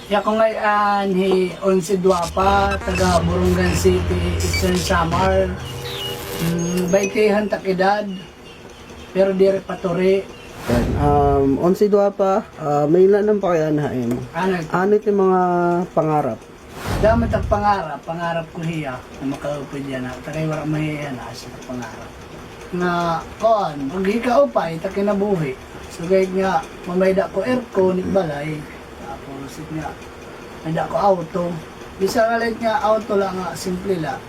Ya ko ngayon, Onse Duapa, taga Burungan City, Eastern Samar. Baitihan tak edad, pero dire paturi. Yan. 11 pa, may ilan pa kaya nahin? Ano ito yung mga pangarap? Dami tak pangarap ko hiya na makaupid yan na. Takay wala mahiya na sa pangarap. Na, koan, pag ikaupay, tak kinabuhi. So, gayag nga, mamayda ko aircon, balay. Tapos, nga, mayda ko auto. Bisa nga lang nga, auto lang nga, simple lang.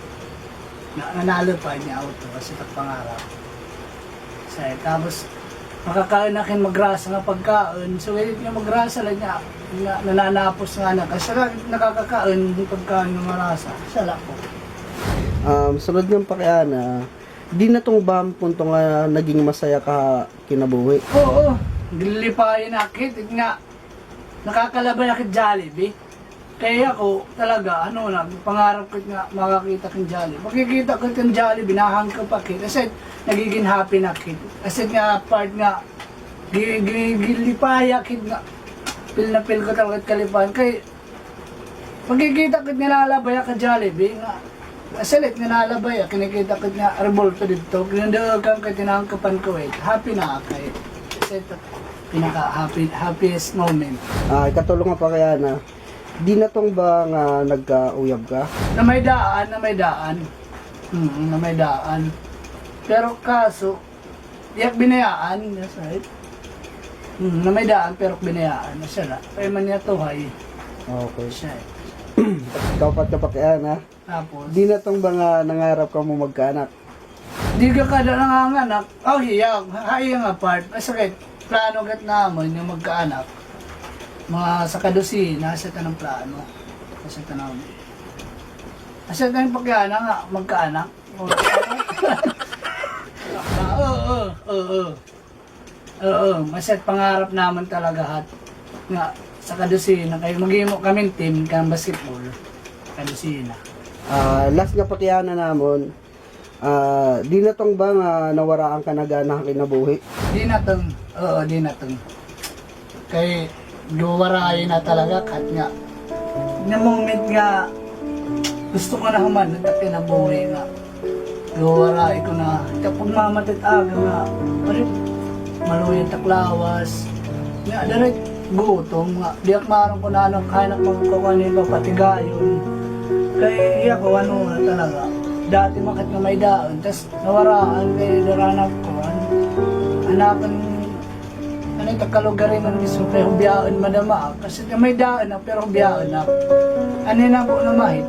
Nanalo pa niya auto kasi tak pangarap. Tapos, makakain na akin magrasa nga pagkain. So, gayag nga magrasa lang niya. Nananapos nga na. Kasi nakakakain yung pagkain ng marasa. Sala ko. Sunod ng pakiana, di na tong ba ang punto nga naging masaya ka kinabuhi? Oo. Gilipayan akit. Nga, nakakalabay akit Jollibee. Kaya ako talaga, pangarap ko nga makakita kang Jollibee. Makikita ko kang Jollibee, binahang ko pa kit. Kasi nagiging happy na kit. Kasi nga part nga, gilipaya kit nga. Pil na pil ko talaga kalipan. Kaya, makikita ko nilalabay ka Jollibee nga. Asalit nilalabay, kinikita ko nga revolto dito. Kinundagan ka tinangkapan ko eh. Happy na ako eh. Kasi ito, happiest moment. Katulong nga pa kaya na, di na tong ba nga nagka-uyab ka? Na may daan. Na may daan. Pero kaso, iyak binayaan, that's right. Na may daan, pero binayaan na siya na. Kaya man niya tuhay, Okay. siya eh. Kaupat ka pa kaya na, Tapos, di na tong ba nga nangarap ka mo magkaanak? di ka kada nanganganak, hiyang apart. Masakit, plano gat naman yung magkaanak. Mga sa kadusina, sa tanang plano. Sa tanang... Asa tayong pagyana nga, magkaanak. Oo, maset pangarap naman talaga at nga sa kadusina. Kaya mag-iimo kaming team kang basketball. Kadusina. Last nga pa kaya na namon, di na tong ba nga nawaraan ka nag-anak kinabuhi? Di na tong. Kaya luwarayin na talaga kat nga. Na moment nga, gusto ko na human, at kinabuhi nga. Luwarayin ko na. Kapag mamatit aga nga, parit maluyan taklawas. Nga, direct gutom nga. Diyak marang ko na kaya na magkukunin pa patigayon. Kaya iya ko na talaga. Dati makit nga may daon, tas nawaraan kaya daranap ko. Anakan yung takalugarin man mismo pero biyaan madama kasi may daan na pero biyaan na na po na mahit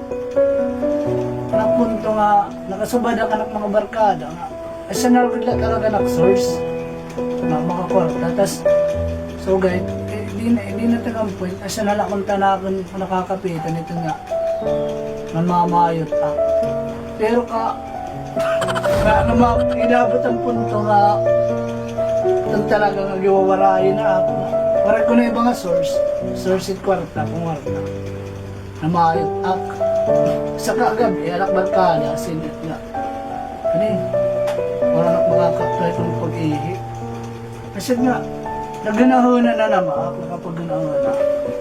napunto nga nakasubada ka ng mga barkada nga asa na rin talaga nag-source na mga kwarta tas so guys di na tagang point asa na lang kung tanakan nakakapitan ito nga namamayot pero inabot ang punto nga ito talaga nag-iwawarayin na ako. Para ko na yung mga source it kwarta, kung kwarta. Namayot ak. Sa kagabi, anak barkada, sinit nga. Wala na makakapay kong pag-ihi. Kasi nga, naganahuna na naman ako kapag ganahuna.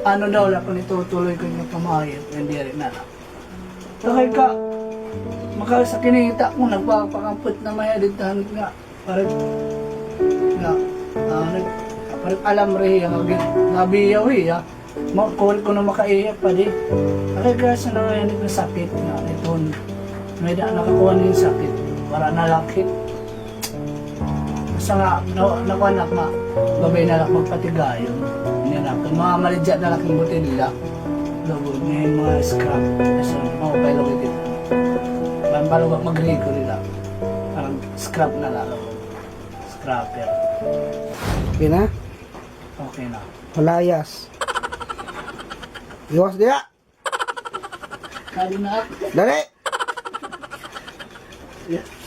Ano daw lang kung itutuloy ko yung kamayot, hindi rin na lang. So kaya ka, sa kinita ko, nagpapakampot na may aditahan nga. Parang, parang alam rin yung nabiyaw makul ko na makaiyak pa di kaya kasi na ngayon yung sakit na ito may da nakakuha na yung sakit para nalakit basta nga nakuanak nga babay na lang magpatigayon hindi na kung mga maligya na lang yung butila logo niya yung mga scrap kasi mga logo dito baru mag-rigo nila parang scrap na lalo scrapper. Okay na? Okay na. Malayas. Iwas dia! Kali na. Dali! Yeah.